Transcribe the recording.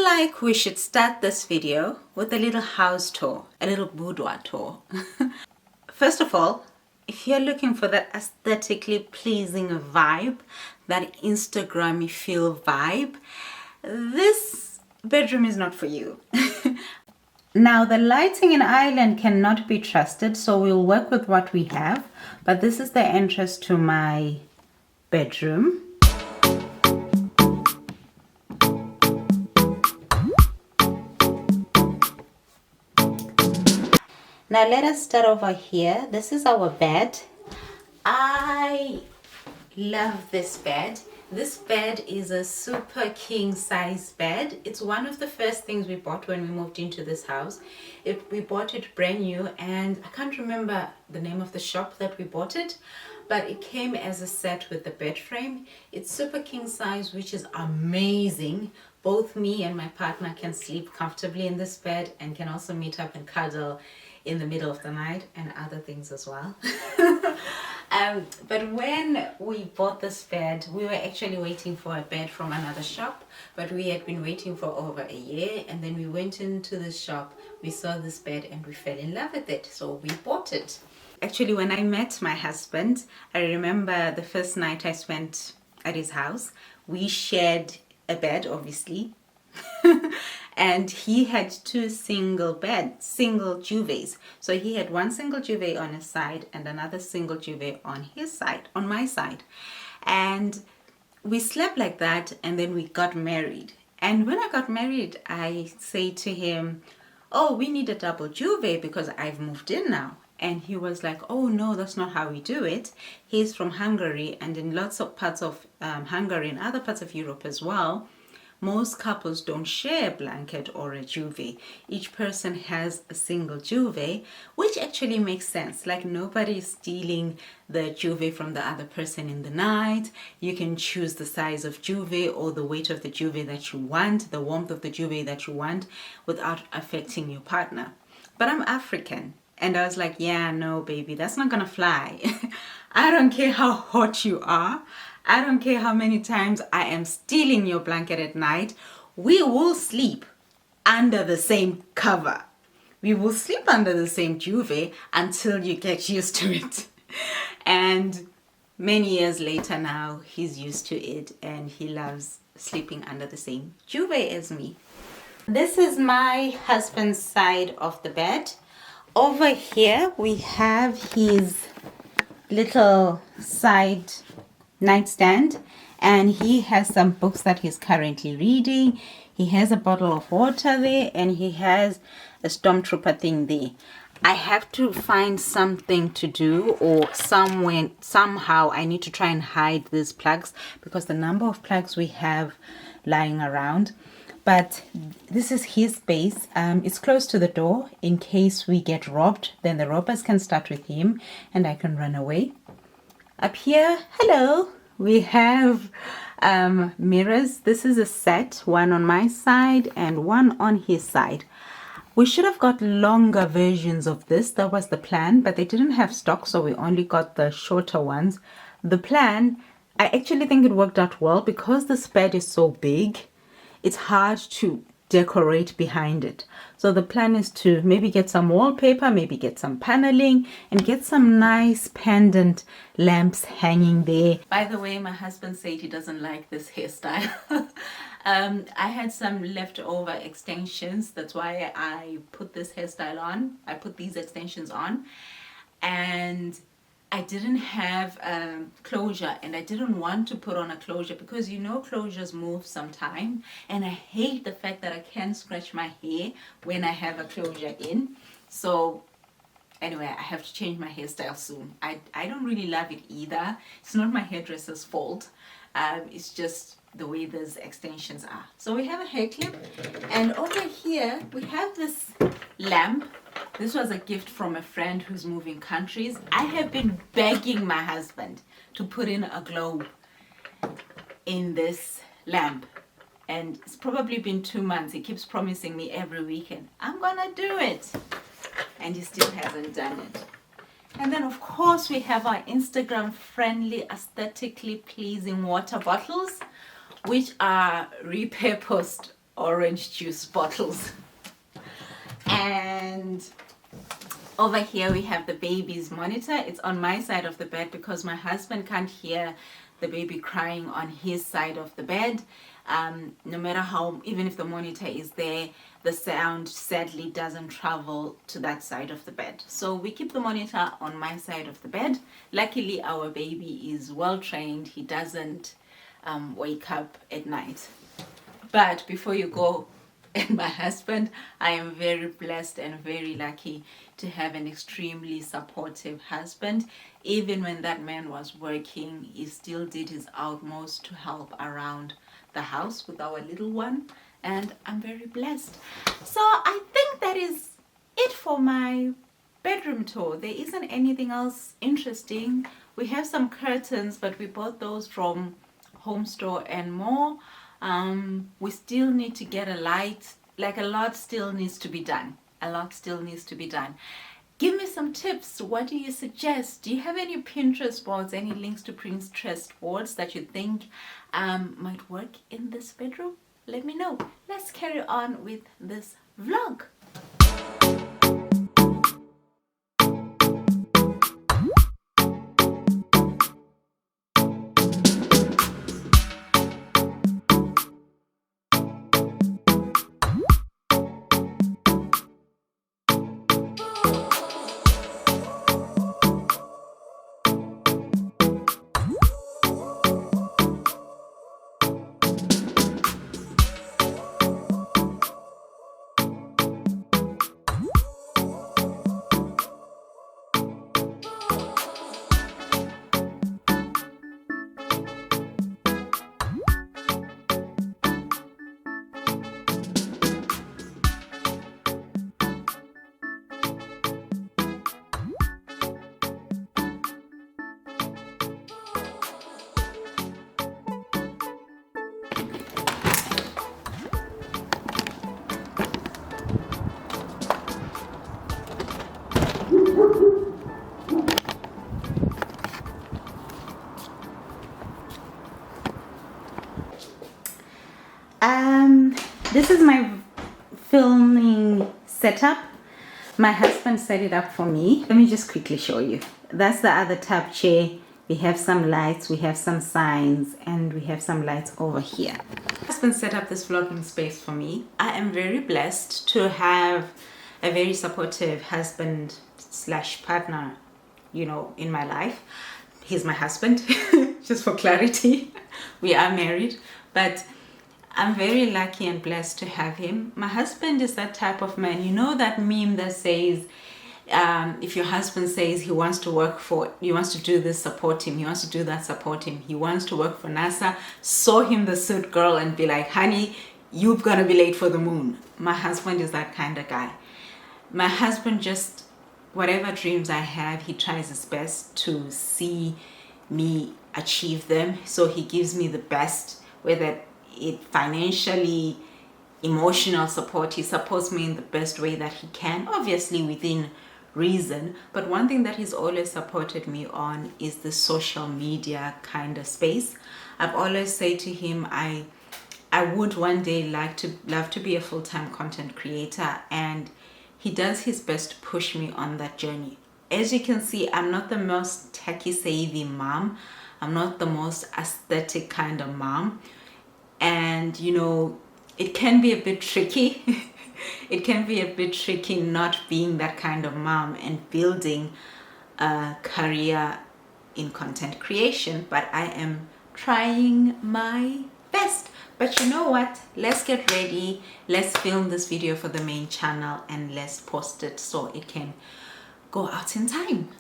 like we should start this video with a little house tour, a little boudoir tour. First of all, if you're looking for that aesthetically pleasing vibe, that Instagrammy feel vibe, this bedroom is not for you. Now, the lighting in Ireland cannot be trusted, so we'll work with what we have. But this is the entrance to my bedroom. Now let us start over here. This is our bed. I love this bed. This bed is a super king size bed. It's one of the first things we bought when we moved into this house. We bought it brand new, and I can't remember the name of the shop that we bought it, but it came as a set with the bed frame. It's super king size, which is amazing. Both me and my partner can sleep comfortably in this bed and can also meet up and cuddle in the middle of the night and other things as well. But when we bought this bed, we were actually waiting for a bed from another shop, but we had been waiting for over a year, and then we went into the shop, we saw this bed and we fell in love with it, so we bought it. Actually, when I met my husband, I remember the first night I spent at his house. We shared a bed, obviously. And he had two single duvets. So he had one single duvet on his side and another single duvet on his side, on my side. And we slept like that, and then we got married. And when I got married, I say to him, oh, we need a double duvet because I've moved in now. And he was like, oh no, that's not how we do it. He's from Hungary, and in lots of parts of Hungary and other parts of Europe as well, most couples don't share a blanket or a duvet. Each person has a single duvet, which actually makes sense. Like, nobody is stealing the duvet from the other person in the night. You can choose the size of duvet or the weight of the duvet that you want, the warmth of the duvet that you want, without affecting your partner. But I'm African, and I was like, yeah, no, baby, that's not gonna fly. I don't care how hot you are. I don't care how many times I am stealing your blanket at night. We will sleep under the same cover. We will sleep under the same duvet until you get used to it. And many years later now, he's used to it and he loves sleeping under the same duvet as me. This is my husband's side of the bed. Over here, we have his little side nightstand, and he has some books that he's currently reading. He has a bottle of water there, and he has a stormtrooper thing there. I have to find something to do, or somehow I need to try and hide these plugs because the number of plugs we have lying around. But this is his space. It's close to the door. In case we get robbed, then the robbers can start with him and I can run away. Up here, hello, we have mirrors. This is a set, one on my side and one on his side. We should have got longer versions of this. That was the plan, but they didn't have stock, so we only got the shorter ones. The plan, I actually think it worked out well because this bed is so big. It's hard to decorate behind it. So the plan is to maybe get some wallpaper, maybe get some paneling, and get some nice pendant lamps hanging there. By the way, my husband said he doesn't like this hairstyle. I had some leftover extensions. That's why I put this hairstyle on. I put these extensions on, and I didn't have closure, and I didn't want to put on a closure because closures move sometime, and I hate the fact that I can't scratch my hair when I have a closure in. So anyway, I have to change my hairstyle soon. I don't really love it either. It's not my hairdresser's fault. It's just the way those extensions are. So we have a hair clip, and over here we have this lamp. This was a gift from a friend who's moving countries. I have been begging my husband to put in a globe in this lamp, and it's probably been 2 months. He keeps promising me every weekend, I'm gonna do it, and he still hasn't done it. And then of course we have our Instagram friendly, aesthetically pleasing water bottles, which are repurposed orange juice bottles. And over here we have the baby's monitor. It's on my side of the bed because my husband can't hear the baby crying on his side of the bed. No matter how, even if the monitor is there, the sound sadly doesn't travel to that side of the bed. So we keep the monitor on my side of the bed. Luckily our baby is well trained. He doesn't wake up at night. But before you go, and my husband, I am very blessed and very lucky to have an extremely supportive husband. Even when that man was working, he still did his utmost to help around the house with our little one, and I'm very blessed. So I think that is it for my bedroom tour. There isn't anything else interesting. We have some curtains, but we bought those from Home Store and More. We still need to get a light. Like, a lot still needs to be done. Give me some tips. What do you suggest? Do you have any Pinterest boards, any links to Pinterest boards that you think might work in this bedroom? Let me know. Let's carry on with this vlog. This is my filming setup. My husband set it up for me. Let me just quickly show you. That's the other tub chair. We have some lights, we have some signs, and we have some lights over here. My husband set up this vlogging space for me. I am very blessed to have a very supportive husband slash partner, you know, in my life. He's my husband, just for clarity. We are married, but I'm very lucky and blessed to have him. My husband is that type of man. You know that meme that says, if your husband says he wants to work for, he wants to do this, support him. He wants to do that, support him. He wants to work for NASA, sew him the suit, girl, and be like, honey, you're gonna be late for the moon. My husband is that kind of guy. My husband just, whatever dreams I have, he tries his best to see me achieve them. So he gives me the best, whether it financially, emotional support. He supports me in the best way that he can, obviously within reason. But one thing that he's always supported me on is the social media kind of space. I've always said to him, I would one day love to be a full-time content creator, and he does his best to push me on that journey. As you can see, I'm not the most techie savvy mom. I'm not the most aesthetic kind of mom. And you know, it can be a bit tricky. It can be a bit tricky not being that kind of mom and building a career in content creation, but I am trying my best. But you know what? Let's get ready. Let's film this video for the main channel and let's post it so it can go out in time.